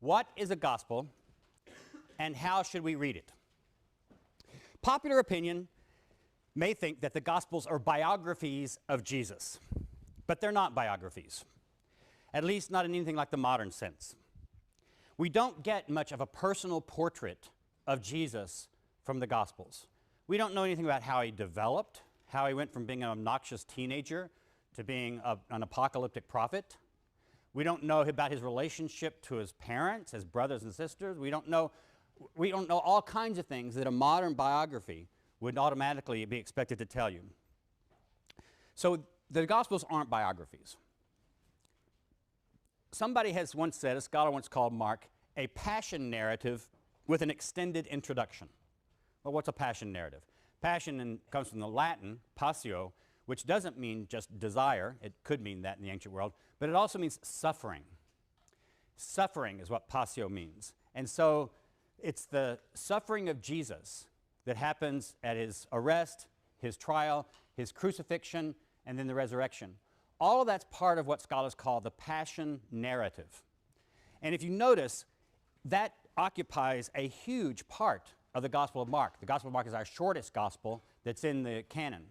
What is a gospel, and how should we read it? Popular opinion may think that the Gospels are biographies of Jesus, but they're not biographies, at least not in anything like the modern sense. We don't get much of a personal portrait of Jesus from the Gospels. We don't know anything about how he developed, how he went from being an obnoxious teenager to being an apocalyptic prophet. We don't know about his relationship to his parents, his brothers and sisters. We don't know all kinds of things that a modern biography would automatically be expected to tell you. So the Gospels aren't biographies. Somebody has once said, a scholar once called Mark, a passion narrative with an extended introduction. Well, what's a passion narrative? Passion comes from the Latin, passio, which doesn't mean just desire. It could mean that in the ancient world, but it also means suffering. Suffering is what passio means. And so it's the suffering of Jesus that happens at his arrest, his trial, his crucifixion, and then the resurrection. All of that's part of what scholars call the passion narrative. And if you notice, that occupies a huge part of the Gospel of Mark. The Gospel of Mark is our shortest gospel that's in the canon.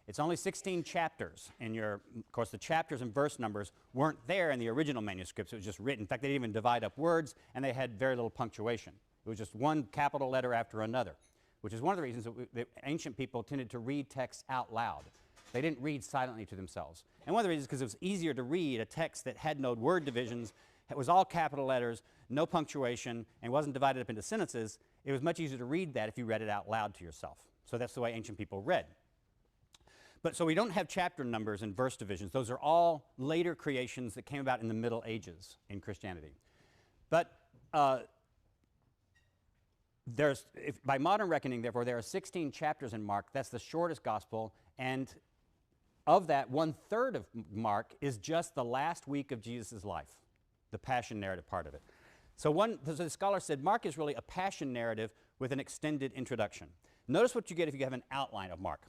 It's only 16 chapters. Of course, the chapters and verse numbers weren't there in the original manuscripts. It was just written. In fact, they didn't even divide up words, and they had very little punctuation. It was just one capital letter after another, which is one of the reasons that ancient people tended to read texts out loud. They didn't read silently to themselves. And one of the reasons is because it was easier to read a text that had no word divisions, it was all capital letters, no punctuation, and wasn't divided up into sentences. It was much easier to read that if you read it out loud to yourself. So that's the way ancient people read. But so we don't have chapter numbers and verse divisions. Those are all later creations that came about in the Middle Ages in Christianity. But by modern reckoning, therefore, there are 16 chapters in Mark. That's the shortest gospel. And of that, 1/3 of Mark is just the last week of Jesus' life, the passion narrative part of it. So the scholar said Mark is really a passion narrative with an extended introduction. Notice what you get if you have an outline of Mark.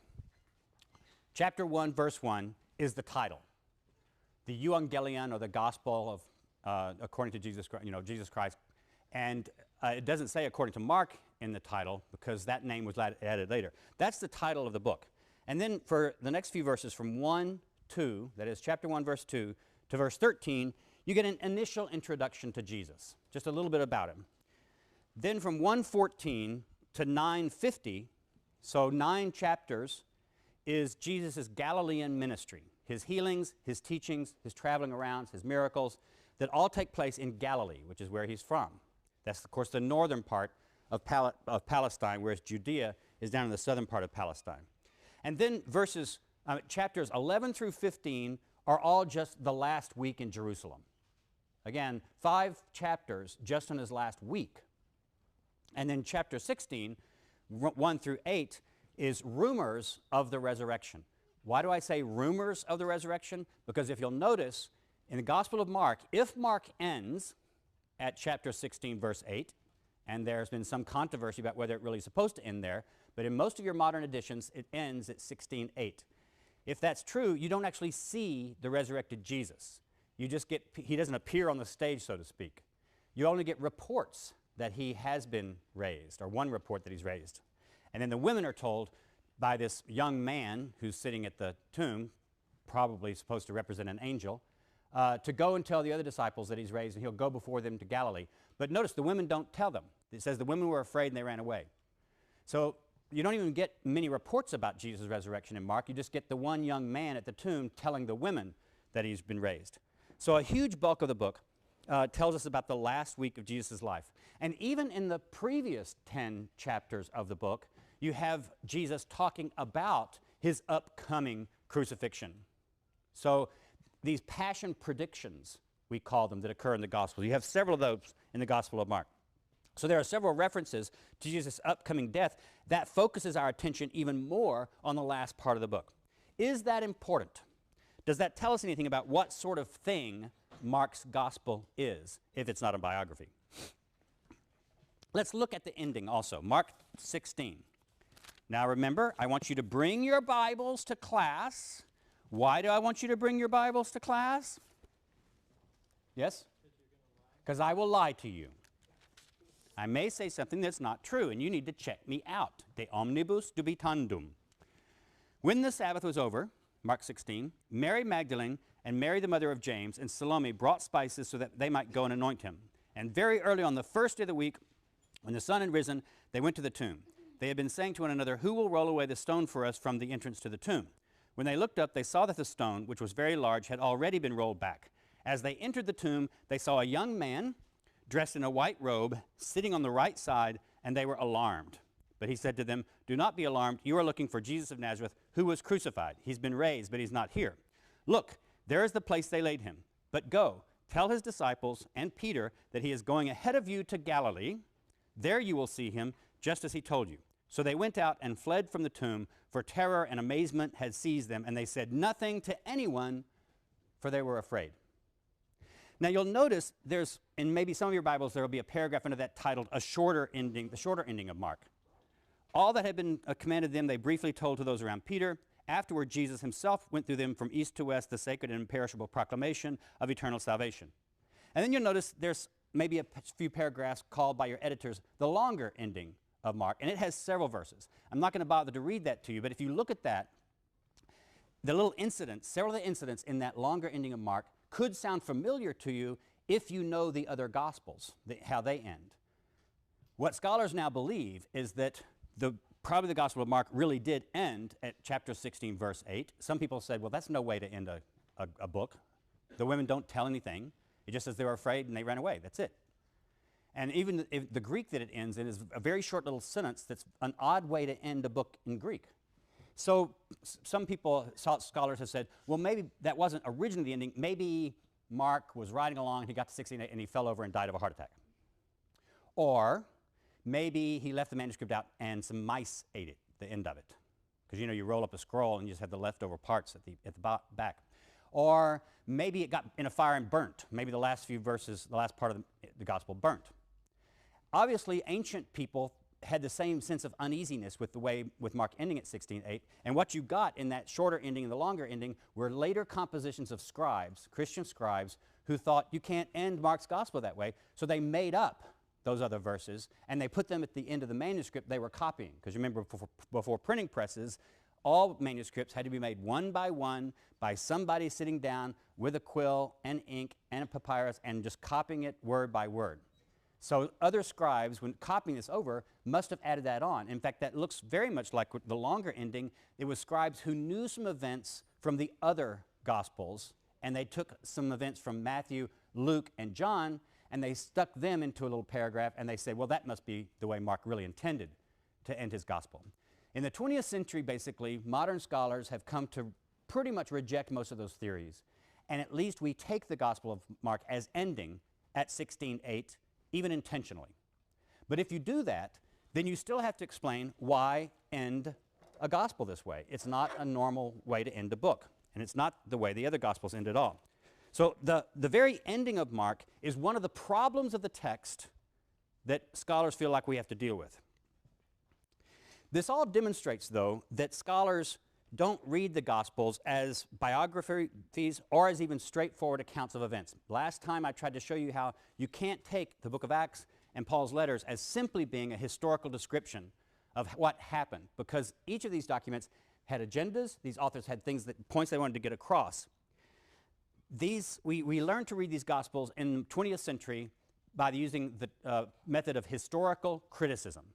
Chapter 1, verse 1 is the title. The Evangelion, or the Gospel of according to Jesus Christ. And it doesn't say according to Mark in the title because that name was added later. That's the title of the book. And then for the next few verses from 1, 2, that is chapter 1, verse 2, to verse 13, you get an initial introduction to Jesus, just a little bit about him. Then from 1:14 to 9:50, so 9 chapters, is Jesus' Galilean ministry, his healings, his teachings, his traveling around, his miracles, that all take place in Galilee, which is where he's from. That's, of course, the northern part of Palestine, whereas Judea is down in the southern part of Palestine. And then chapters 11 through 15 are all just the last week in Jerusalem. Again, 5 chapters just on his last week. And then chapter 16, 1 through 8, is rumors of the resurrection. Why do I say rumors of the resurrection? Because if you'll notice, in the Gospel of Mark, if Mark ends at chapter 16, verse 8, and there's been some controversy about whether it really is supposed to end there, but in most of your modern editions, it ends at 16:8. If that's true, you don't actually see the resurrected Jesus. You just he doesn't appear on the stage, so to speak. You only get reports that he has been raised, or one report that he's raised. And then the women are told by this young man who's sitting at the tomb, probably supposed to represent an angel, to go and tell the other disciples that he's raised, and he'll go before them to Galilee. But notice the women don't tell them. It says the women were afraid and they ran away. So you don't even get many reports about Jesus' resurrection in Mark. You just get the one young man at the tomb telling the women that he's been raised. So a huge bulk of the book tells us about the last week of Jesus' life. And even in the previous 10 chapters of the book, you have Jesus talking about his upcoming crucifixion. So these passion predictions, we call them, that occur in the Gospel. You have several of those in the Gospel of Mark. So there are several references to Jesus' upcoming death that focuses our attention even more on the last part of the book. Is that important? Does that tell us anything about what sort of thing Mark's Gospel is, if it's not a biography? Let's look at the ending also, Mark 16. Now remember, I want you to bring your Bibles to class. Why do I want you to bring your Bibles to class? Yes? because I will lie to you. I may say something that's not true, and you need to check me out. De omnibus dubitandum. When the Sabbath was over, Mark 16, Mary Magdalene and Mary the mother of James and Salome brought spices so that they might go and anoint him. And very early on the first day of the week, when the sun had risen, they went to the tomb. They had been saying to one another, "Who will roll away the stone for us from the entrance to the tomb?" When they looked up, they saw that the stone, which was very large, had already been rolled back. As they entered the tomb, they saw a young man dressed in a white robe, sitting on the right side, and they were alarmed. But he said to them, "Do not be alarmed. You are looking for Jesus of Nazareth, who was crucified. He's been raised, but he's not here. Look, there is the place they laid him. But go, tell his disciples and Peter that he is going ahead of you to Galilee. There you will see him, just as he told you." So they went out and fled from the tomb, for terror and amazement had seized them, and they said nothing to anyone, for they were afraid. Now you'll notice there's, in maybe some of your Bibles, there will be a paragraph under that titled, "A shorter ending," the shorter ending of Mark. All that had been commanded them, they briefly told to those around Peter. Afterward, Jesus himself went through them from east to west, the sacred and imperishable proclamation of eternal salvation. And then you'll notice there's maybe a few paragraphs called by your editors the longer ending of Mark, and it has several verses. I'm not going to bother to read that to you, but if you look at that, the little incidents, several of the incidents in that longer ending of Mark could sound familiar to you if you know the other Gospels, how they end. What scholars now believe is that probably the Gospel of Mark really did end at chapter 16, verse 8. Some people said, well, that's no way to end a book. The women don't tell anything. It just says they were afraid and they ran away. That's it. And even the Greek that it ends in is a very short little sentence that's an odd way to end a book in Greek. So some people, scholars have said, well, maybe that wasn't originally the ending. Maybe Mark was riding along, he got to 16 and he fell over and died of a heart attack. Or maybe he left the manuscript out and some mice ate it, the end of it. Because, you know, you roll up a scroll and you just have the leftover parts at the back. Or maybe it got in a fire and burnt. Maybe the last few verses, the last part of the gospel burnt. Obviously, ancient people had the same sense of uneasiness with Mark ending at 16:8, and what you got in that shorter ending and the longer ending were later compositions of scribes, Christian scribes, who thought you can't end Mark's gospel that way, so they made up those other verses, and they put them at the end of the manuscript they were copying. Because remember, before printing presses, all manuscripts had to be made one by somebody sitting down with a quill and ink and a papyrus and just copying it word by word. So other scribes, when copying this over, must have added that on. In fact, that looks very much like the longer ending. It was scribes who knew some events from the other Gospels, and they took some events from Matthew, Luke, and John, and they stuck them into a little paragraph, and they said, well, that must be the way Mark really intended to end his Gospel. In the 20th century, basically, modern scholars have come to pretty much reject most of those theories, and at least we take the Gospel of Mark as ending at 16:8, even intentionally. But if you do that, then you still have to explain why end a gospel this way. It's not a normal way to end a book, and it's not the way the other gospels end at all. So the very ending of Mark is one of the problems of the text that scholars feel like we have to deal with. This all demonstrates, though, that scholars don't read the Gospels as biographies or as even straightforward accounts of events. Last time I tried to show you how you can't take the book of Acts and Paul's letters as simply being a historical description of what happened, because each of these documents had agendas. These authors had points they wanted to get across. We learned to read these Gospels in the 20th century by using the method of historical criticism.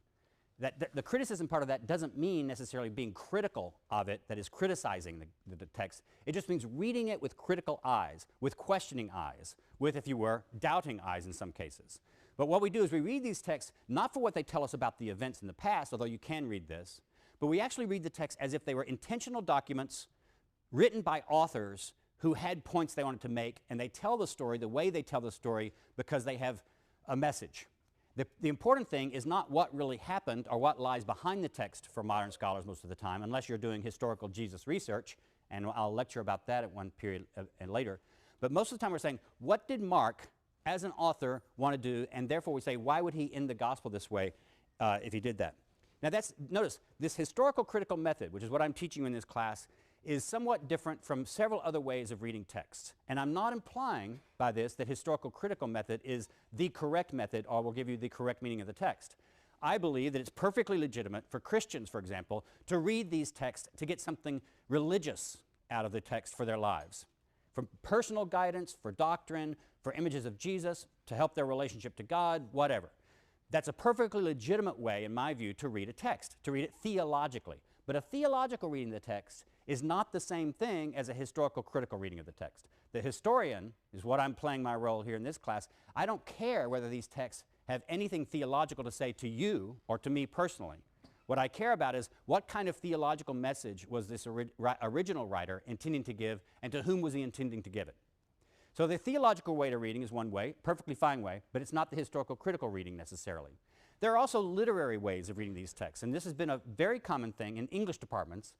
The criticism part of that doesn't mean necessarily being critical of it, that is criticizing the text. It just means reading it with critical eyes, with questioning eyes, with, if you were, doubting eyes in some cases. But what we do is we read these texts not for what they tell us about the events in the past, although you can read this, but we actually read the text as if they were intentional documents written by authors who had points they wanted to make, and they tell the story the way they tell the story because they have a message. The important thing is not what really happened or what lies behind the text for modern scholars most of the time, unless you're doing historical Jesus research, and I'll lecture about that at one period and later. But most of the time we're saying, what did Mark, as an author, want to do? And therefore we say, why would he end the gospel this way if he did that? Now notice, this historical critical method, which is what I'm teaching you in this class, is somewhat different from several other ways of reading text. And I'm not implying by this that historical critical method is the correct method or will give you the correct meaning of the text. I believe that it's perfectly legitimate for Christians, for example, to read these texts to get something religious out of the text for their lives. For personal guidance, for doctrine, for images of Jesus, to help their relationship to God, whatever. That's a perfectly legitimate way, in my view, to read a text, to read it theologically. But a theological reading of the text is not the same thing as a historical critical reading of the text. The historian is what I'm playing my role here in this class. I don't care whether these texts have anything theological to say to you or to me personally. What I care about is what kind of theological message was this original writer intending to give, and to whom was he intending to give it. So the theological way to reading is one way, perfectly fine way, but it's not the historical critical reading necessarily. There are also literary ways of reading these texts, and this has been a very common thing in English departments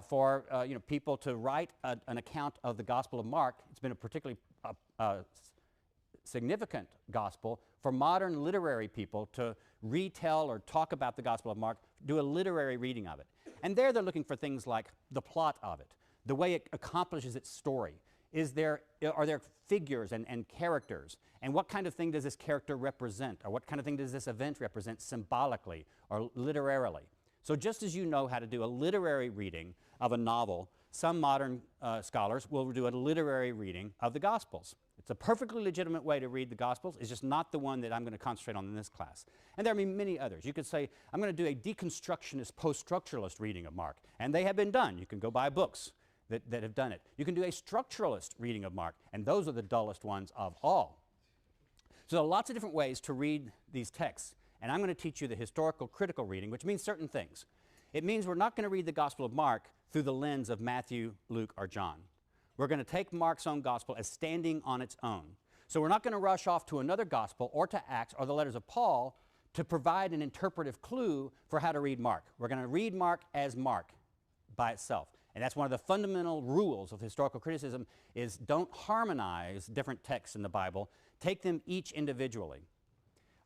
for people to write an account of the Gospel of Mark. It's been a particularly significant gospel for modern literary people to retell or talk about the Gospel of Mark, do a literary reading of it. And there they're looking for things like the plot of it, the way it accomplishes its story. Are there figures and characters? And what kind of thing does this character represent? Or what kind of thing does this event represent symbolically or literarily? So just as you know how to do a literary reading of a novel, some modern scholars will do a literary reading of the Gospels. It's a perfectly legitimate way to read the Gospels. It's just not the one that I'm going to concentrate on in this class. And there are many others. You could say, I'm going to do a deconstructionist, post-structuralist reading of Mark. And they have been done. You can go buy books that have done it. You can do a structuralist reading of Mark, and those are the dullest ones of all. So there are lots of different ways to read these texts, and I'm going to teach you the historical critical reading, which means certain things. It means we're not going to read the Gospel of Mark through the lens of Matthew, Luke, or John. We're going to take Mark's own gospel as standing on its own. So we're not going to rush off to another gospel or to Acts or the letters of Paul to provide an interpretive clue for how to read Mark. We're going to read Mark as Mark by itself. And that's one of the fundamental rules of historical criticism is don't harmonize different texts in the Bible. Take them each individually.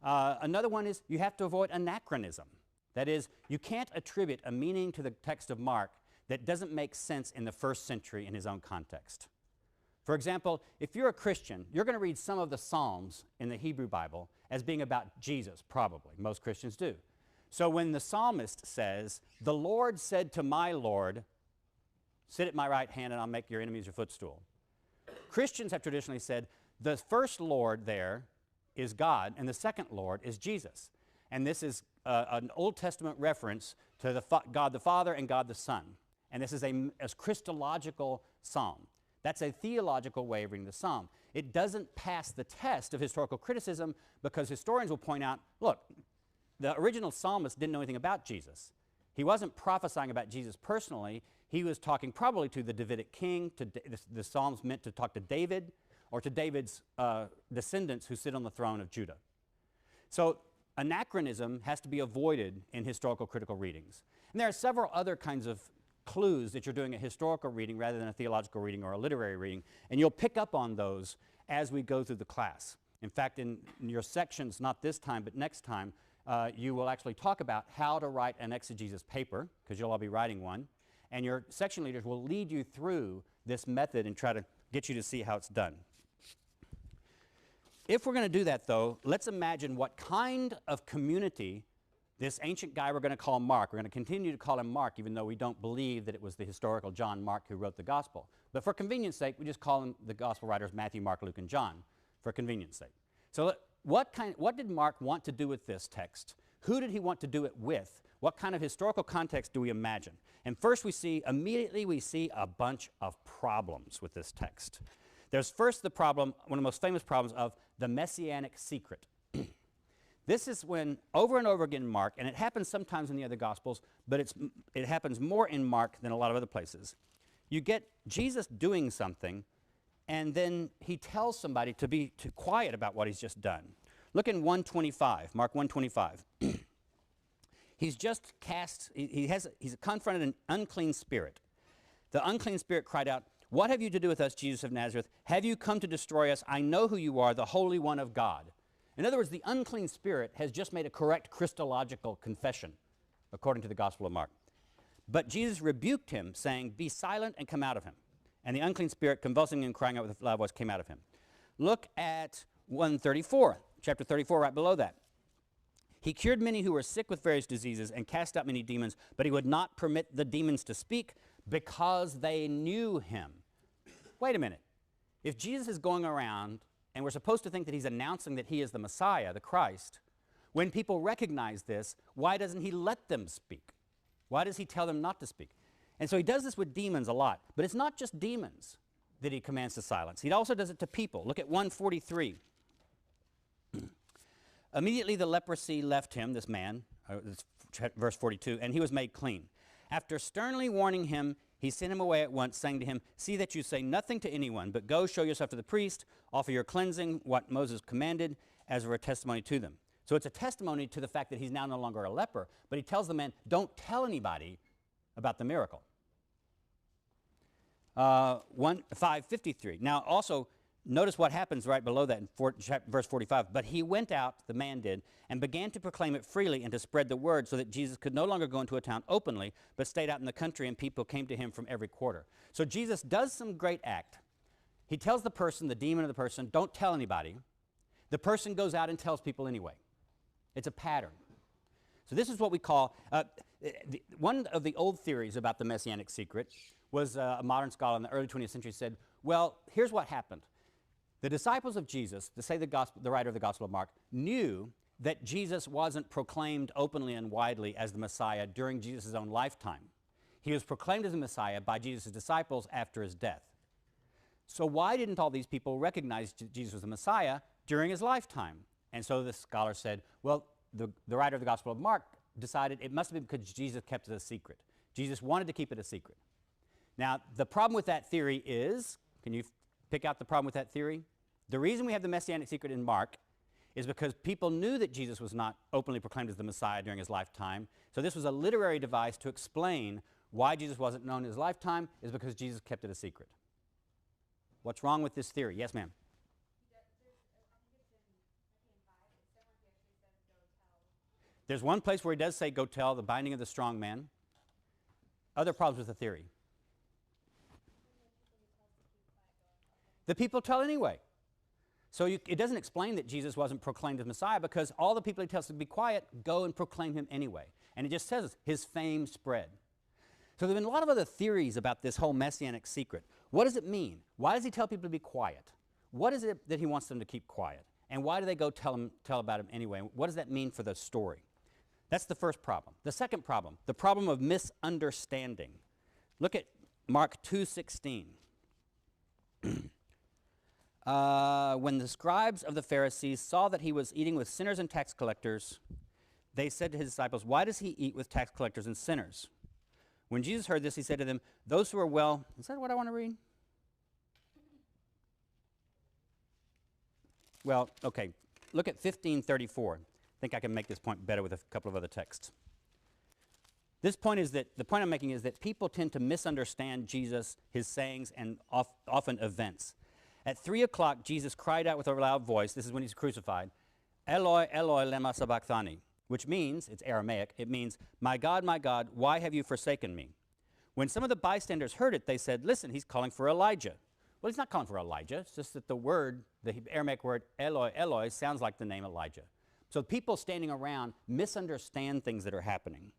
Another one is you have to avoid anachronism. That is, you can't attribute a meaning to the text of Mark that doesn't make sense in the first century in his own context. For example, if you're a Christian, you're going to read some of the Psalms in the Hebrew Bible as being about Jesus, probably. Most Christians do. So when the psalmist says, "The Lord said to my Lord, sit at my right hand and I'll make your enemies your footstool," Christians have traditionally said the first Lord there is God and the second Lord is Jesus. And this is an Old Testament reference to God the Father and God the Son. And this is a Christological psalm. That's a theological way of reading the psalm. It doesn't pass the test of historical criticism because historians will point out, look, the original psalmist didn't know anything about Jesus. He wasn't prophesying about Jesus personally. He was talking probably to the Davidic king. The psalms meant to talk to David or to David's descendants who sit on the throne of Judah. So anachronism has to be avoided in historical critical readings. And there are several other kinds of clues that you're doing a historical reading rather than a theological reading or a literary reading, and you'll pick up on those as we go through the class. In fact, in your sections, not this time, but next time, you will actually talk about how to write an exegesis paper, because you'll all be writing one, and your section leaders will lead you through this method and try to get you to see how it's done. If we're going to do that, though, let's imagine what kind of community this ancient guy we're going to call Mark. We're going to continue to call him Mark, even though we don't believe that it was the historical John Mark who wrote the gospel. But for convenience sake, we just call him the gospel writers Matthew, Mark, Luke, and John, for convenience sake. So what did Mark want to do with this text? Who did he want to do it with? What kind of historical context do we imagine? And first immediately we see a bunch of problems with this text. There's first the problem, one of the most famous problems of the messianic secret. This is when, over and over again in Mark, and it happens sometimes in the other Gospels, but it happens more in Mark than a lot of other places. You get Jesus doing something, and then he tells somebody to be quiet about what he's just done. Look in 125, Mark 125. He's just he's confronted an unclean spirit. The unclean spirit cried out, "What have you to do with us, Jesus of Nazareth? Have you come to destroy us? I know who you are, the Holy One of God." In other words, the unclean spirit has just made a correct Christological confession, according to the Gospel of Mark. But Jesus rebuked him, saying, "Be silent and come out of him." And the unclean spirit, convulsing and crying out with a loud voice, came out of him. Look at 134, chapter 34, right below that. He cured many who were sick with various diseases and cast out many demons, but he would not permit the demons to speak because they knew him. Wait a minute. If Jesus is going around and we're supposed to think that he's announcing that he is the Messiah, the Christ, when people recognize this, why doesn't he let them speak? Why does he tell them not to speak? And so he does this with demons a lot, but it's not just demons that he commands to silence. He also does it to people. Look at 143. Immediately the leprosy left him, this man, verse 42, and he was made clean. After sternly warning him, he sent him away at once, saying to him, "See that you say nothing to anyone, but go show yourself to the priest, offer your cleansing, what Moses commanded, as a testimony to them." So it's a testimony to the fact that he's now no longer a leper, but he tells the man, don't tell anybody about the miracle. 553. Now also, notice what happens right below that in verse 45. But he went out, the man did, and began to proclaim it freely and to spread the word, so that Jesus could no longer go into a town openly, but stayed out in the country, and people came to him from every quarter. So Jesus does some great act. He tells the person, the demon of the person, don't tell anybody. The person goes out and tells people anyway. It's a pattern. So this is what we call, one of the old theories about the Messianic secret was a modern scholar in the early 20th century said, well, here's what happened. The disciples of Jesus, to say the writer of the Gospel of Mark, knew that Jesus wasn't proclaimed openly and widely as the Messiah during Jesus' own lifetime. He was proclaimed as the Messiah by Jesus' disciples after his death. So why didn't all these people recognize Jesus was the Messiah during his lifetime? And so the scholar said, well, the writer of the Gospel of Mark decided it must have been because Jesus kept it a secret. Jesus wanted to keep it a secret. Now, the problem with that theory is, can you pick out the problem with that theory? The reason we have the Messianic secret in Mark is because people knew that Jesus was not openly proclaimed as the Messiah during his lifetime. So this was a literary device to explain why Jesus wasn't known in his lifetime is because Jesus kept it a secret. What's wrong with this theory? Yes, ma'am. There's one place where he does say, go tell the binding of the strong man. Other problems with the theory. The people tell anyway. So it doesn't explain that Jesus wasn't proclaimed as Messiah because all the people he tells to be quiet go and proclaim him anyway. And it just says his fame spread. So there have been a lot of other theories about this whole Messianic secret. What does it mean? Why does he tell people to be quiet? What is it that he wants them to keep quiet? And why do they go tell about him anyway? What does that mean for the story? That's the first problem. The second problem, the problem of misunderstanding. Look at Mark 2:16. When the scribes of the Pharisees saw that he was eating with sinners and tax collectors, they said to his disciples, "Why does he eat with tax collectors and sinners?" When Jesus heard this, he said to them, "Those who are well," is that what I want to read? Well, okay. Look at 15:34. I think I can make this point better with a couple of other texts. This point is that, the point I'm making is that people tend to misunderstand Jesus, his sayings, and often events. At 3 o'clock, Jesus cried out with a loud voice, this is when he's crucified, "Eloi, Eloi, lema sabachthani," which means, it's Aramaic, it means, my God, why have you forsaken me?" When some of the bystanders heard it, they said, "Listen, he's calling for Elijah." Well, he's not calling for Elijah. It's just that the word, the Aramaic word Eloi, Eloi, sounds like the name Elijah. So people standing around misunderstand things that are happening.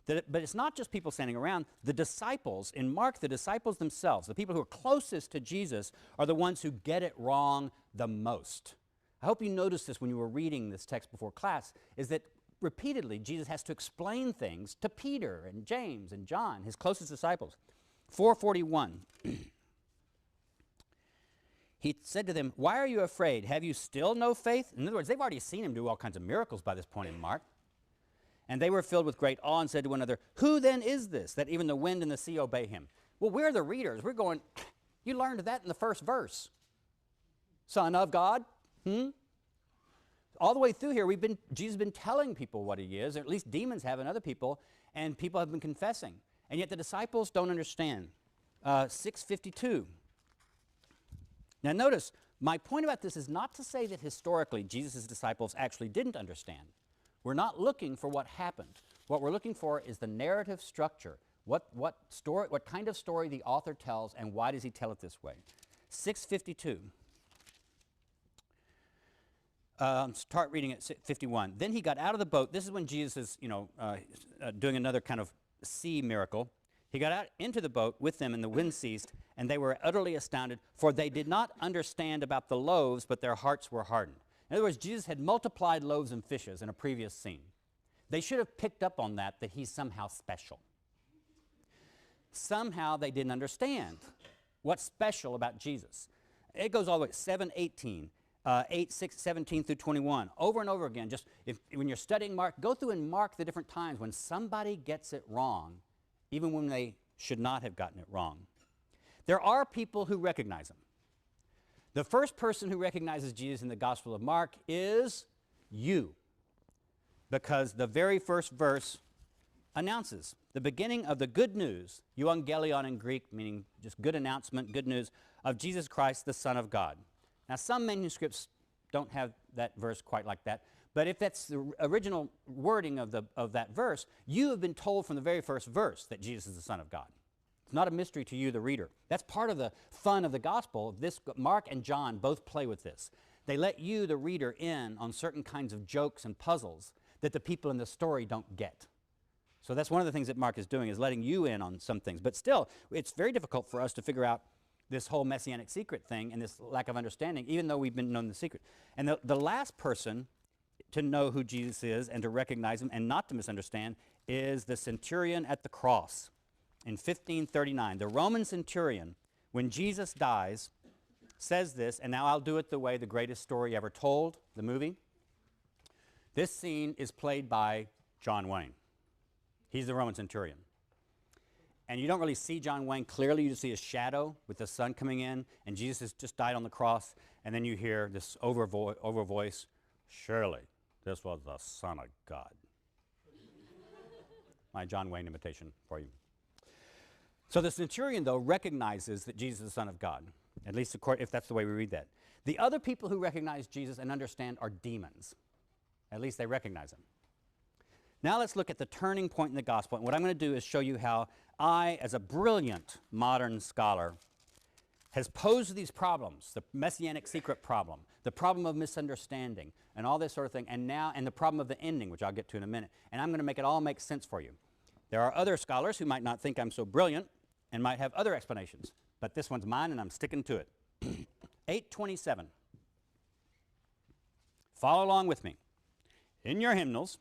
But it's not just people standing around. The disciples, in Mark, the disciples themselves, the people who are closest to Jesus, are the ones who get it wrong the most. I hope you noticed this when you were reading this text before class, is that repeatedly Jesus has to explain things to Peter and James and John, his closest disciples. 4:41. He said to them, "Why are you afraid? Have you still no faith?" In other words, they've already seen him do all kinds of miracles by this point in Mark. And they were filled with great awe and said to one another, "Who then is this, that even the wind and the sea obey him?" Well, we're the readers. We're going, you learned that in the first verse. Son of God? All the way through here, Jesus has been telling people what he is, or at least demons have and other people, and people have been confessing. And yet the disciples don't understand. 6:52. Now notice, my point about this is not to say that historically Jesus' disciples actually didn't understand. We're not looking for what happened. What we're looking for is the narrative structure. What kind of story the author tells, and why does he tell it this way? 652. Start reading at 51. Then he got out of the boat. This is when Jesus is, doing another kind of sea miracle. He got out into the boat with them, and the wind ceased, and they were utterly astounded, for they did not understand about the loaves, but their hearts were hardened. In other words, Jesus had multiplied loaves and fishes in a previous scene. They should have picked up on that he's somehow special. Somehow they didn't understand what's special about Jesus. It goes all the way, 7:18. 8:17 through 21, over and over again. Just when you're studying Mark, go through and mark the different times when somebody gets it wrong, even when they should not have gotten it wrong. There are people who recognize him. The first person who recognizes Jesus in the Gospel of Mark is you, because the very first verse announces the beginning of the good news, euangelion in Greek, meaning just good announcement, good news, of Jesus Christ, the Son of God. Now, some manuscripts don't have that verse quite like that, but if that's the original wording of that verse, you have been told from the very first verse that Jesus is the Son of God. It's not a mystery to you, the reader. That's part of the fun of the gospel. Mark and John both play with this. They let you, the reader, in on certain kinds of jokes and puzzles that the people in the story don't get. So that's one of the things that Mark is doing, is letting you in on some things. But still, it's very difficult for us to figure out this whole messianic secret thing and this lack of understanding, even though we've been known the secret. And the last person to know who Jesus is and to recognize him and not to misunderstand is the centurion at the cross. In 1539, the Roman centurion, when Jesus dies, says this, and now I'll do it the way the greatest story ever told, the movie. This scene is played by John Wayne. He's the Roman centurion. And you don't really see John Wayne clearly. You just see his shadow with the sun coming in, and Jesus has just died on the cross, and then you hear this over voice, surely this was the Son of God. My John Wayne imitation for you. So the centurion, though, recognizes that Jesus is the Son of God, at least if that's the way we read that. The other people who recognize Jesus and understand are demons. At least they recognize him. Now let's look at the turning point in the gospel. And what I'm going to do is show you how I, as a brilliant modern scholar, has posed these problems, the messianic secret problem, the problem of misunderstanding, and all this sort of thing, and the problem of the ending, which I'll get to in a minute. And I'm going to make it all make sense for you. There are other scholars who might not think I'm so brilliant and might have other explanations, but this one's mine, and I'm sticking to it. 827. Follow along with me. In your hymnals,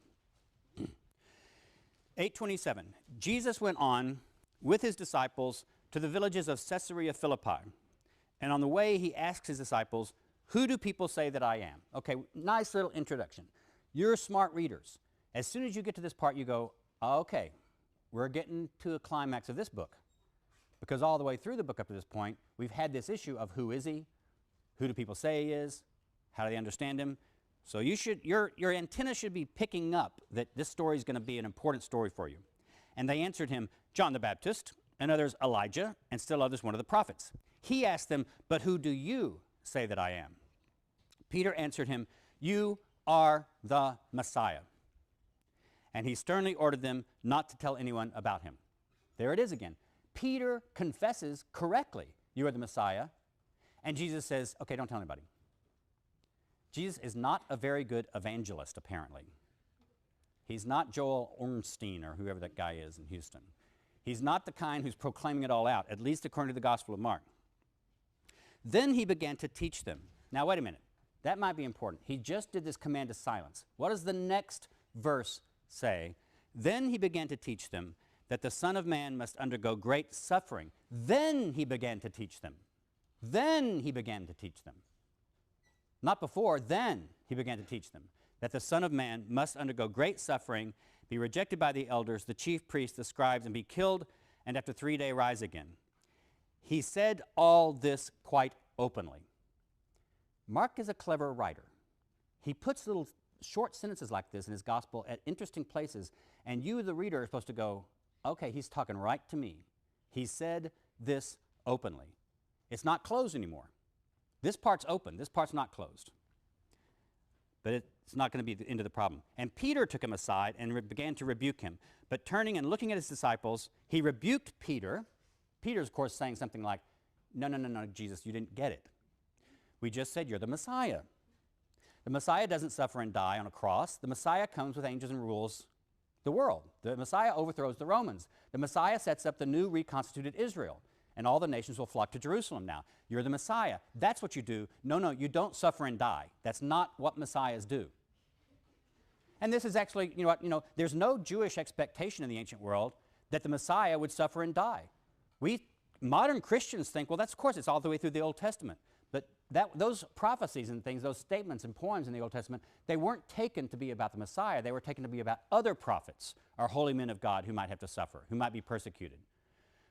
827. Jesus went on with his disciples to the villages of Caesarea Philippi. And on the way, he asks his disciples, who do people say that I am? Okay, nice little introduction. You're smart readers. As soon as you get to this part, you go, okay, we're getting to a climax of this book. Because all the way through the book up to this point, we've had this issue of who is he? Who do people say he is? How do they understand him? So your antenna should be picking up that this story is going to be an important story for you. And they answered him, John the Baptist, and others Elijah, and still others one of the prophets. He asked them, but who do you say that I am? Peter answered him, you are the Messiah. And he sternly ordered them not to tell anyone about him. There it is again. Peter confesses correctly, you are the Messiah. And Jesus says, okay, don't tell anybody. Jesus is not a very good evangelist, apparently. He's not Joel Ornstein or whoever that guy is in Houston. He's not the kind who's proclaiming it all out, at least according to the Gospel of Mark. Then he began to teach them. Now, wait a minute. That might be important. He just did this command to silence. What does the next verse say? Then he began to teach them that the Son of Man must undergo great suffering. Then he began to teach them. Then he began to teach them. Not before, then he began to teach them that the Son of Man must undergo great suffering, be rejected by the elders, the chief priests, the scribes, and be killed, and after 3 days rise again. He said all this quite openly. Mark is a clever writer. He puts little short sentences like this in his gospel at interesting places, and you, the reader, are supposed to go, okay, he's talking right to me. He said this openly. It's not closed anymore. This part's open. This part's not closed. but it's not going to be the end of the problem. And Peter took him aside and began to rebuke him. But turning and looking at his disciples, he rebuked Peter. Peter's, of course, saying something like, no, Jesus, you didn't get it. We just said you're the Messiah. The Messiah doesn't suffer and die on a cross. The Messiah comes with angels and rules the world. The Messiah overthrows the Romans. The Messiah sets up the new reconstituted Israel, and all the nations will flock to Jerusalem now. You're the Messiah. That's what you do. No, you don't suffer and die. That's not what Messiahs do. And this is actually, there's no Jewish expectation in the ancient world that the Messiah would suffer and die. Modern Christians think, well, of course, it's all the way through the Old Testament. But those prophecies and things, those statements and poems in the Old Testament, they weren't taken to be about the Messiah. They were taken to be about other prophets or holy men of God who might have to suffer, who might be persecuted.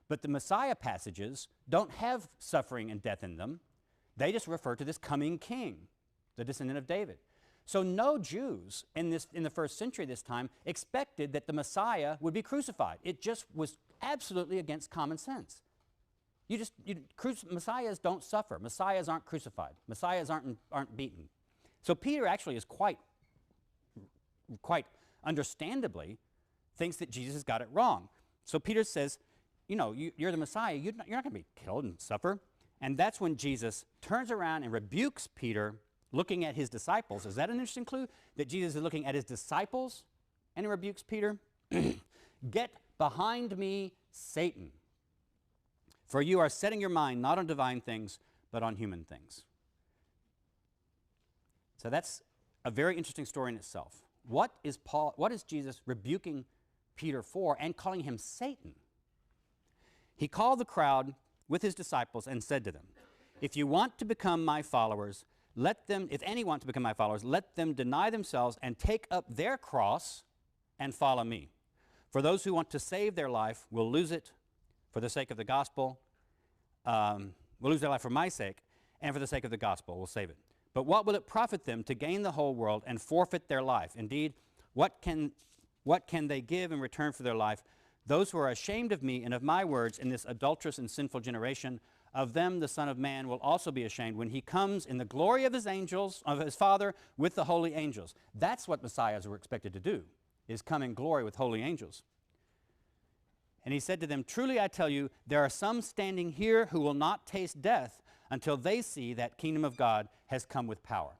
But the Messiah passages don't have suffering and death in them. They just refer to this coming king, the descendant of David. So no Jews in the first century this time expected that the Messiah would be crucified. It just was absolutely against common sense. Messiahs don't suffer. Messiahs aren't crucified. Messiahs aren't beaten. So Peter actually is quite understandably thinks that Jesus has got it wrong. So Peter says, you're the Messiah. You're not going to be killed and suffer. And that's when Jesus turns around and rebukes Peter, looking at his disciples. Is that an interesting clue? That Jesus is looking at his disciples and he rebukes Peter? Get behind me, Satan. For you are setting your mind not on divine things, but on human things. So that's a very interesting story in itself. What is Jesus rebuking Peter for and calling him Satan? He called the crowd with his disciples and said to them, if you want to become my followers, if any want to become my followers, let them deny themselves and take up their cross and follow me. For those who want to save their life will lose it for the sake of the gospel, will lose their life for my sake, and for the sake of the gospel will save it. But what will it profit them to gain the whole world and forfeit their life? Indeed, what can they give in return for their life? Those who are ashamed of me and of my words in this adulterous and sinful generation, of them the Son of Man will also be ashamed when he comes in the glory of his angels, of his Father, with the holy angels. That's what messiahs were expected to do, is come in glory with holy angels. And he said to them, truly I tell you, there are some standing here who will not taste death until they see that kingdom of God has come with power.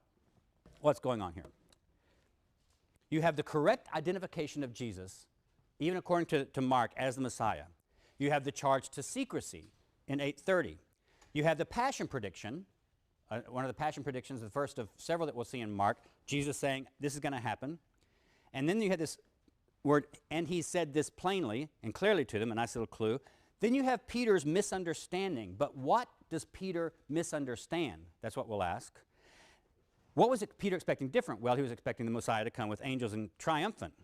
What's going on here? You have the correct identification of Jesus, even according to Mark, as the Messiah. You have the charge to secrecy in 8:30. You have the passion prediction. One of the passion predictions, the first of several that we'll see in Mark, Jesus saying, this is going to happen. And then you have this word, and he said this plainly and clearly to them, a nice little clue. Then you have Peter's misunderstanding. But what does Peter misunderstand? That's what we'll ask. What was Peter expecting different? Well, he was expecting the Messiah to come with angels and triumphant.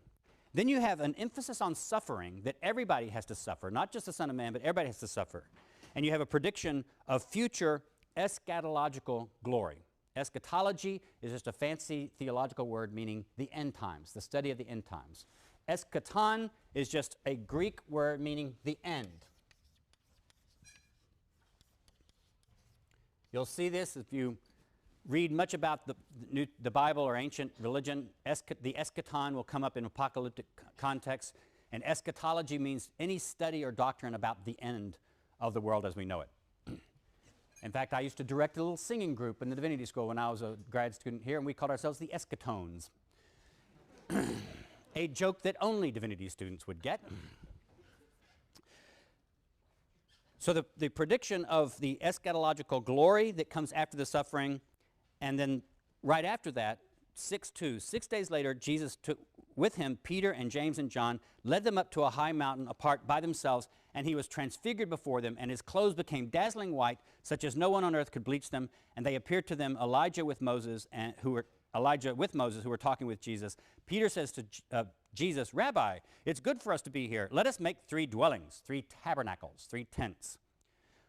Then you have an emphasis on suffering, that everybody has to suffer, not just the Son of Man, but everybody has to suffer. And you have a prediction of future eschatological glory. Eschatology is just a fancy theological word meaning the end times, the study of the end times. Eschaton is just a Greek word meaning the end. You'll see this if you read much about the Bible or ancient religion. The eschaton will come up in apocalyptic context, and eschatology means any study or doctrine about the end of the world as we know it. In fact, I used to direct a little singing group in the divinity school when I was a grad student here, and we called ourselves the Eschatones. A joke that only divinity students would get. So the prediction of the eschatological glory that comes after the suffering, and then right after that, 6:2, 6 days later, Jesus took with him Peter and James and John, led them up to a high mountain apart by themselves, and he was transfigured before them, and his clothes became dazzling white, such as no one on earth could bleach them. And they appeared to them Elijah with Moses, who were talking with Jesus. Peter says to Jesus, Rabbi, it's good for us to be here. Let us make 3 dwellings, 3 tabernacles, 3 tents.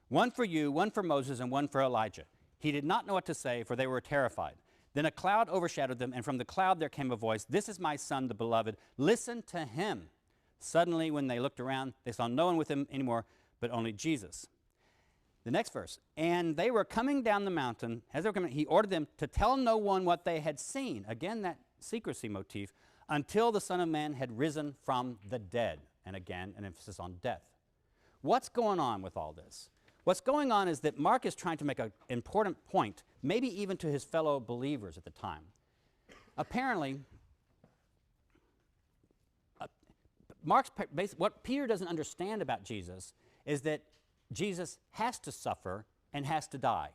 One for you, one for Moses, and one for Elijah. He did not know what to say, for they were terrified. Then a cloud overshadowed them, and from the cloud there came a voice, this is my son, the beloved. Listen to him. Suddenly, when they looked around, they saw no one with him anymore, but only Jesus. The next verse. And they were coming down the mountain. As they were coming, he ordered them to tell no one what they had seen. Again, that secrecy motif. Until the Son of Man had risen from the dead. And again, an emphasis on death. What's going on with all this? What's going on is that Mark is trying to make an important point, maybe even to his fellow believers at the time. Apparently, what Peter doesn't understand about Jesus is that Jesus has to suffer and has to die.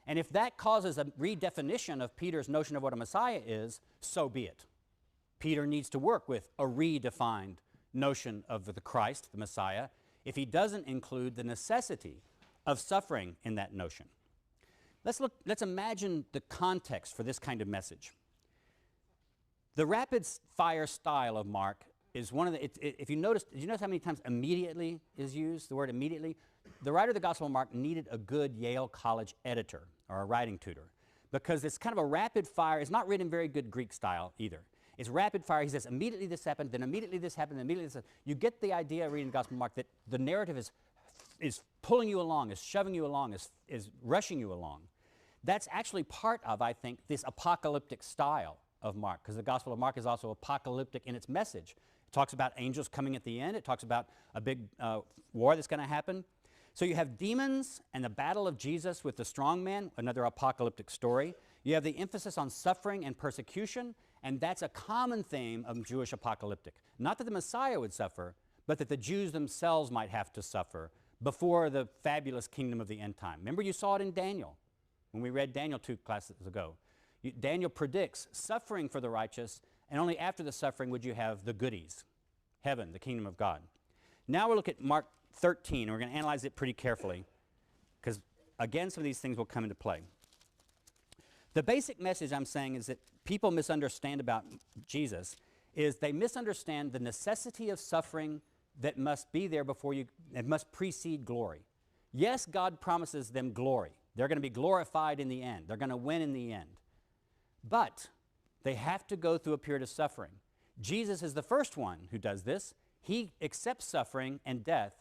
And if that causes a redefinition of Peter's notion of what a Messiah is, so be it. Peter needs to work with a redefined notion of the Christ, the Messiah, if he doesn't include the necessity of suffering in that notion. Let's imagine the context for this kind of message. The rapid-fire style of Mark is one of the, if you notice, did you notice how many times immediately is used, the word immediately? The writer of the Gospel of Mark needed a good Yale College editor or a writing tutor because it's kind of a rapid fire. It's not written in very good Greek style either. It's rapid fire. He says, immediately this happened, then immediately this happened, then immediately this happened. You get the idea reading the Gospel of Mark that the narrative is pulling you along, is shoving you along, is rushing you along. That's actually part of, I think, this apocalyptic style of Mark, because the Gospel of Mark is also apocalyptic in its message. It talks about angels coming at the end. It talks about a big war that's going to happen. So you have demons and the battle of Jesus with the strong man, another apocalyptic story. You have the emphasis on suffering and persecution, and that's a common theme of Jewish apocalyptic. Not that the Messiah would suffer, but that the Jews themselves might have to suffer before the fabulous kingdom of the end time. Remember, you saw it in Daniel when we read Daniel 2 classes ago. Daniel predicts suffering for the righteous, and only after the suffering would you have the goodies, heaven, the kingdom of God. Now we'll look at Mark 13, and we're going to analyze it pretty carefully, because, again, some of these things will come into play. The basic message I'm saying is that people misunderstand about Jesus is they misunderstand the necessity of suffering that must be there before you, it must precede glory. Yes, God promises them glory. They're going to be glorified in the end. They're going to win in the end. But they have to go through a period of suffering. Jesus is the first one who does this. He accepts suffering and death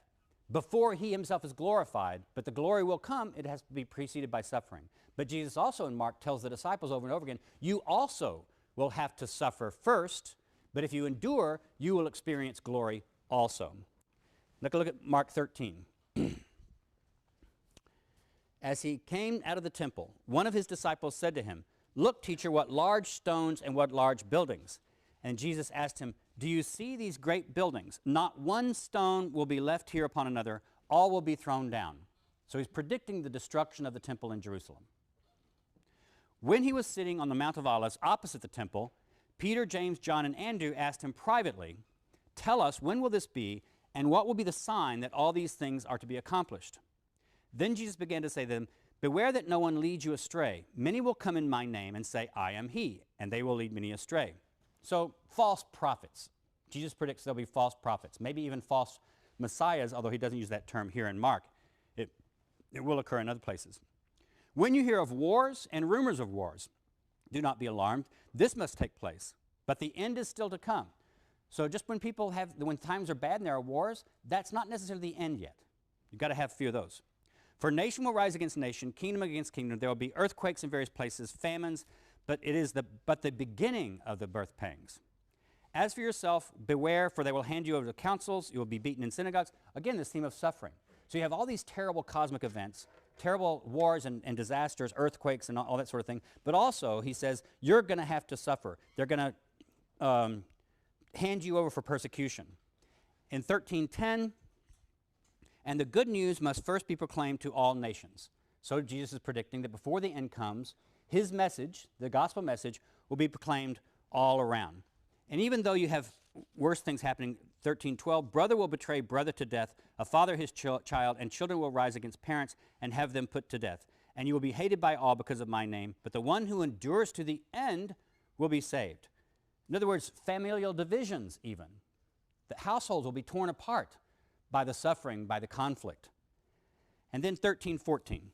before he himself is glorified, but the glory will come. It has to be preceded by suffering. But Jesus also in Mark tells the disciples over and over again, you also will have to suffer first, but if you endure, you will experience glory also. Look at Mark 13. As he came out of the temple, one of his disciples said to him, "Look, teacher, what large stones and what large buildings." And Jesus asked him, "Do you see these great buildings? Not one stone will be left here upon another. All will be thrown down." So he's predicting the destruction of the temple in Jerusalem. When he was sitting on the Mount of Olives opposite the temple, Peter, James, John, and Andrew asked him privately, "Tell us, when will this be, and what will be the sign that all these things are to be accomplished?" Then Jesus began to say to them, "Beware that no one leads you astray. Many will come in my name and say, 'I am he,' and they will lead many astray." So, false prophets. Jesus predicts there'll be false prophets, maybe even false messiahs, although he doesn't use that term here in Mark. It will occur in other places. When you hear of wars and rumors of wars, do not be alarmed. This must take place, but the end is still to come. So just when times are bad and there are wars, that's not necessarily the end yet. You've got to have fear of those. For nation will rise against nation, kingdom against kingdom. There will be earthquakes in various places, famines, but it is the beginning of the birth pangs. As for yourself, beware, for they will hand you over to councils. You will be beaten in synagogues. Again, this theme of suffering. So you have all these terrible cosmic events, terrible wars and disasters, earthquakes and all that sort of thing. But also, he says, you're going to have to suffer. They're going to hand you over for persecution. In 13:10, and the good news must first be proclaimed to all nations. So Jesus is predicting that before the end comes, his message, the gospel message, will be proclaimed all around. And even though you have worse things happening, 13:12, brother will betray brother to death, a father his child, and children will rise against parents and have them put to death. And you will be hated by all because of my name, but the one who endures to the end will be saved. In other words, familial divisions even. The households will be torn apart by the suffering, by the conflict. And then 13:14,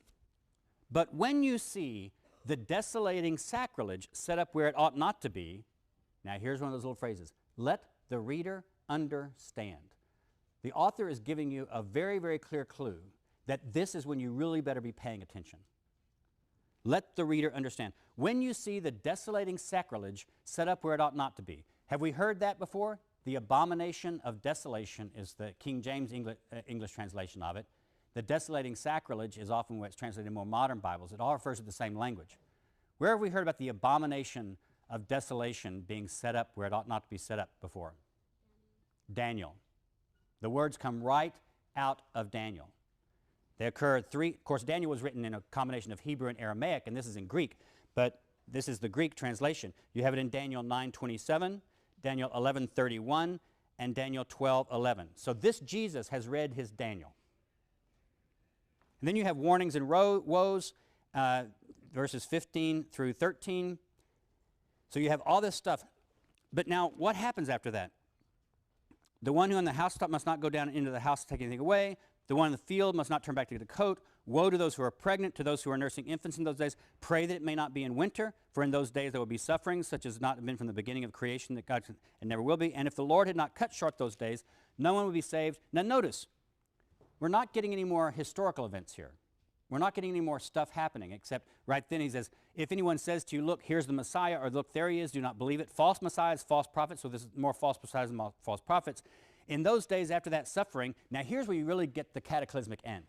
but when you see the desolating sacrilege set up where it ought not to be, now here's one of those little phrases, let the reader understand. The author is giving you a very, very clear clue that this is when you really better be paying attention. Let the reader understand. When you see the desolating sacrilege set up where it ought not to be. Have we heard that before? The abomination of desolation is the King James English translation of it. The desolating sacrilege is often where it's translated in more modern Bibles. It all refers to the same language. Where have we heard about the abomination of desolation being set up where it ought not to be set up before? Daniel. The words come right out of Daniel. They occur of course, Daniel was written in a combination of Hebrew and Aramaic, and this is in Greek, but this is the Greek translation. You have it in Daniel 9:27, Daniel 11:31, and Daniel 12:11. So this Jesus has read his Daniel. And then you have warnings and woes, verses 15 through 13. So you have all this stuff. But now, what happens after that? The one who on the housetop must not go down into the house to take anything away. The one in the field must not turn back to get a coat. Woe to those who are pregnant, to those who are nursing infants in those days. Pray that it may not be in winter, for in those days there will be suffering, such as not been from the beginning of creation, that God and never will be. And if the Lord had not cut short those days, no one would be saved. Now notice, we're not getting any more historical events here. We're not getting any more stuff happening, except right then he says, if anyone says to you, look, here's the Messiah, or look, there he is, do not believe it. False messiahs, false prophets, so there's more false messiahs than false prophets. In those days after that suffering, now here's where you really get the cataclysmic end,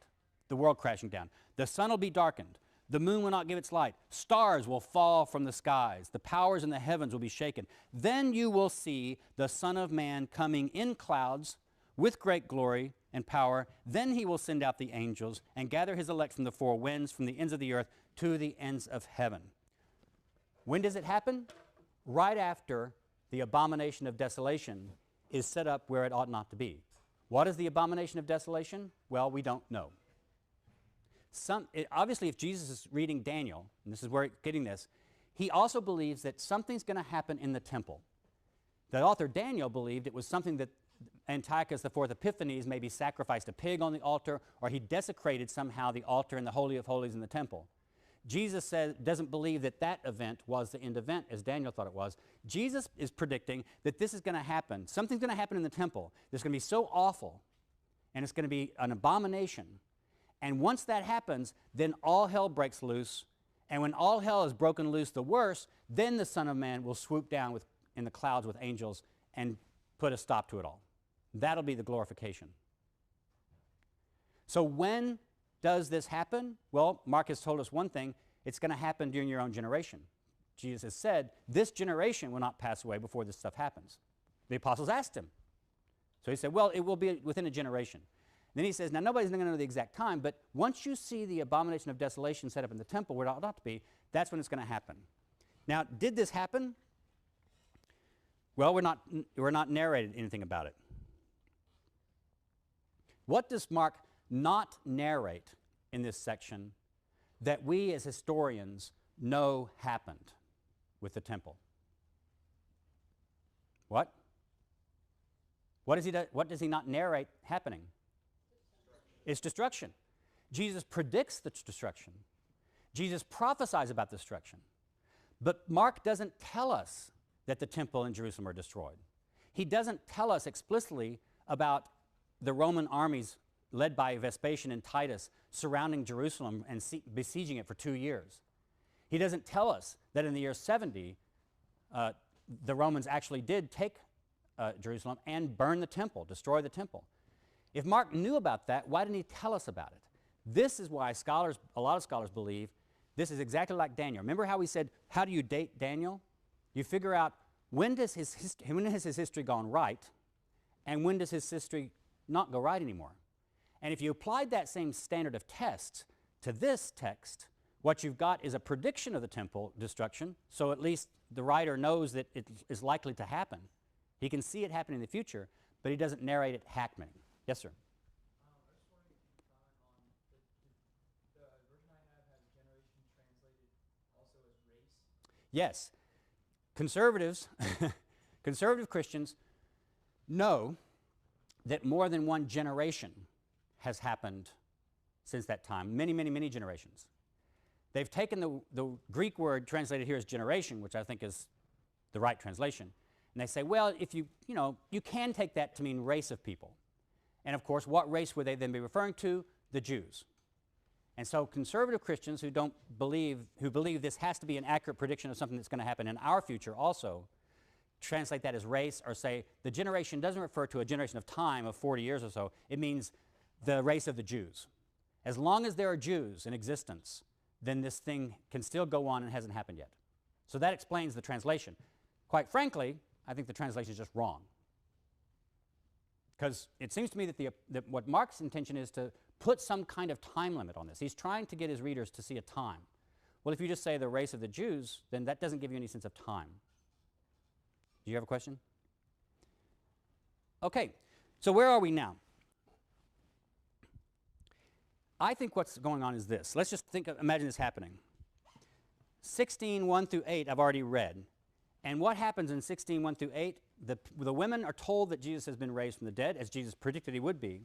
the world crashing down. The sun will be darkened. The moon will not give its light. Stars will fall from the skies. The powers in the heavens will be shaken. Then you will see the Son of Man coming in clouds with great glory and power. Then he will send out the angels and gather his elect from the four winds, from the ends of the earth to the ends of heaven. When does it happen? Right after the abomination of desolation is set up where it ought not to be. What is the abomination of desolation? Well, we don't know. Obviously, if Jesus is reading Daniel, and this is where it's getting this, he also believes that something's going to happen in the temple. The author Daniel believed it was something that Antiochus IV Epiphanes maybe sacrificed a pig on the altar, or he desecrated somehow the altar and the Holy of Holies in the temple. Jesus doesn't believe that that event was the end event, as Daniel thought it was. Jesus is predicting that this is going to happen. Something's going to happen in the temple that's going to be so awful, and it's going to be an abomination. And once that happens, then all hell breaks loose. And when all hell is broken loose the worse, then the Son of Man will swoop down in the clouds with angels and put a stop to it all. That'll be the glorification. So when does this happen? Well, Mark has told us one thing. It's going to happen during your own generation. Jesus has said, this generation will not pass away before this stuff happens. The apostles asked him. So he said, well, it will be within a generation. Then he says, now nobody's going to know the exact time, but once you see the abomination of desolation set up in the temple where it ought not to be, that's when it's going to happen. Now, did this happen? Well, we're not narrated anything about it. What does Mark not narrate in this section that we as historians know happened with the temple? What? What does he not narrate happening? It's destruction. Jesus predicts the destruction. Jesus prophesies about destruction. But Mark doesn't tell us that the temple in Jerusalem are destroyed. He doesn't tell us explicitly about the Roman armies led by Vespasian and Titus surrounding Jerusalem and besieging it for 2 years. He doesn't tell us that in the year 70, the Romans actually did take Jerusalem and burn the temple, destroy the temple. If Mark knew about that, why didn't he tell us about it? This is why a lot of scholars believe this is exactly like Daniel. Remember how we said, how do you date Daniel? You figure out when has his history gone right, and when does his history not go right anymore? And if you applied that same standard of test to this text, what you've got is a prediction of the temple destruction, so at least the writer knows that it is likely to happen. He can see it happen in the future, but he doesn't narrate it happening. Yes, sir? I was wondering if you could comment on the version I have has generation translated also as race. Yes. Conservative Christians know that more than one generation has happened since that time, many, many, many generations. They've taken the Greek word translated here as generation, which I think is the right translation, and they say, well, if you can take that to mean race of people. And of course, what race would they then be referring to? the Jews. And so conservative Christians who believe this has to be an accurate prediction of something that's going to happen in our future also translate that as race, or say the generation doesn't refer to a generation of time of 40 years or so. It means the race of the Jews. As long as there are Jews in existence, then this thing can still go on and hasn't happened yet. So that explains the translation. Quite frankly, I think the translation is just wrong. Because it seems to me that what Mark's intention is to put some kind of time limit on this. He's trying to get his readers to see a time. Well, if you just say the race of the Jews, then that doesn't give you any sense of time. Do you have a question? Okay, so where are we now? I think what's going on is this. Let's just imagine this happening. 16:1 through 8 I've already read. And what happens in 16:1 through 8? The women are told that Jesus has been raised from the dead, as Jesus predicted he would be.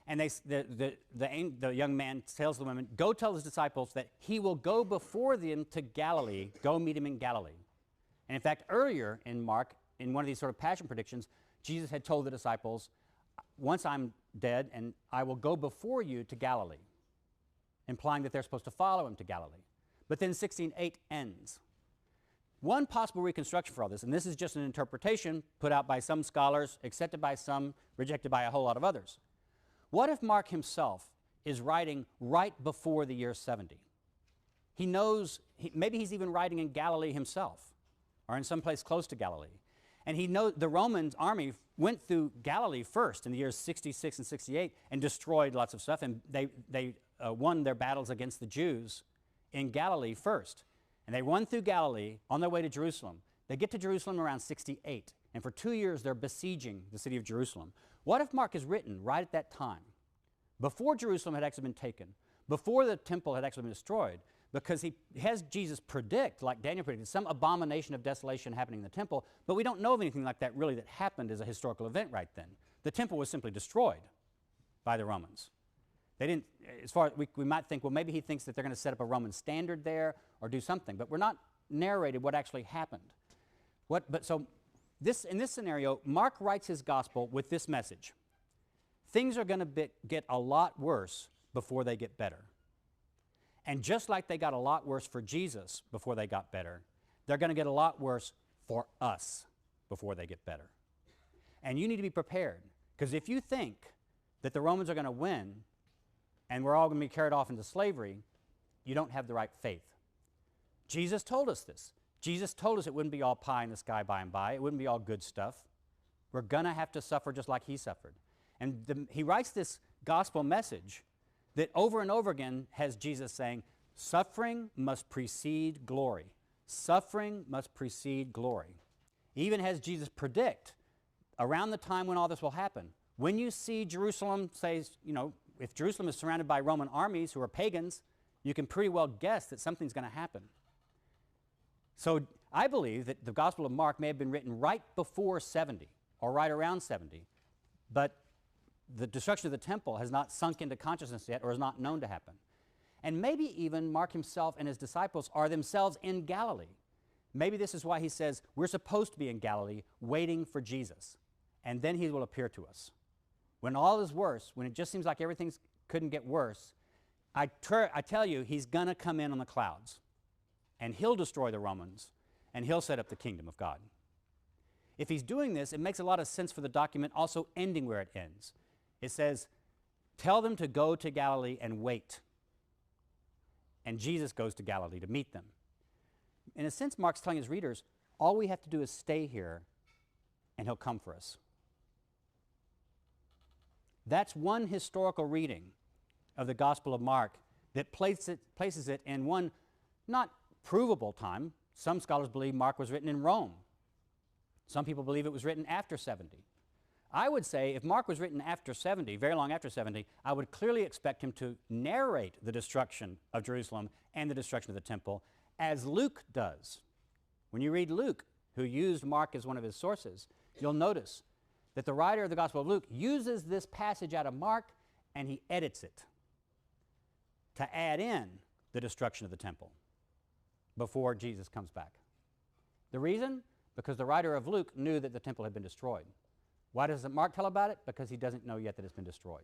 And the young man tells the women, go tell his disciples that he will go before them to Galilee. Go meet him in Galilee. And in fact, earlier in Mark, in one of these sort of passion predictions, Jesus had told the disciples, once I'm dead, and I will go before you to Galilee, implying that they're supposed to follow him to Galilee. But then 16:8 ends. One possible reconstruction for all this, and this is just an interpretation put out by some scholars, accepted by some, rejected by a whole lot of others. What if Mark himself is writing right before the year 70? He knows, maybe he's even writing in Galilee himself, or in some place close to Galilee. And he knows the Roman army went through Galilee first in the years 66 and 68 and destroyed lots of stuff, and they won their battles against the Jews in Galilee first. And they run through Galilee on their way to Jerusalem. They get to Jerusalem around 68, and for 2 years they're besieging the city of Jerusalem. What if Mark is written right at that time, before Jerusalem had actually been taken, before the temple had actually been destroyed, because he has Jesus predict, like Daniel predicted, some abomination of desolation happening in the temple, but we don't know of anything like that really that happened as a historical event right then. The temple was simply destroyed by the Romans. They didn't, as far as we might think, well, maybe he thinks that they're going to set up a Roman standard there or do something, but we're not narrated what actually happened. In this scenario, Mark writes his gospel with this message. Things are going to get a lot worse before they get better. And just like they got a lot worse for Jesus before they got better, they're going to get a lot worse for us before they get better. And you need to be prepared, because if you think that the Romans are going to win and we're all going to be carried off into slavery, you don't have the right faith. Jesus told us this. Jesus told us it wouldn't be all pie in the sky by and by. It wouldn't be all good stuff. We're going to have to suffer just like he suffered. And he writes this gospel message that over and over again has Jesus saying, suffering must precede glory. Suffering must precede glory. He even has Jesus predict around the time when all this will happen. When you see Jerusalem, if Jerusalem is surrounded by Roman armies who are pagans, you can pretty well guess that something's going to happen. So I believe that the Gospel of Mark may have been written right before 70 or right around 70, but the destruction of the temple has not sunk into consciousness yet or is not known to happen. And maybe even Mark himself and his disciples are themselves in Galilee. Maybe this is why he says we're supposed to be in Galilee waiting for Jesus, and then he will appear to us. When all is worse, when it just seems like everything couldn't get worse, I tell you, he's going to come in on the clouds. And he'll destroy the Romans, and he'll set up the kingdom of God. If he's doing this, it makes a lot of sense for the document also ending where it ends. It says, tell them to go to Galilee and wait. And Jesus goes to Galilee to meet them. In a sense, Mark's telling his readers, all we have to do is stay here, and he'll come for us. That's one historical reading of the Gospel of Mark that places it in one not provable time. Some scholars believe Mark was written in Rome. Some people believe it was written after 70. I would say if Mark was written after 70, very long after 70, I would clearly expect him to narrate the destruction of Jerusalem and the destruction of the temple as Luke does. When you read Luke, who used Mark as one of his sources, you'll notice that the writer of the Gospel of Luke uses this passage out of Mark and he edits it to add in the destruction of the temple before Jesus comes back. The reason? Because the writer of Luke knew that the temple had been destroyed. Why doesn't Mark tell about it? Because he doesn't know yet that it's been destroyed.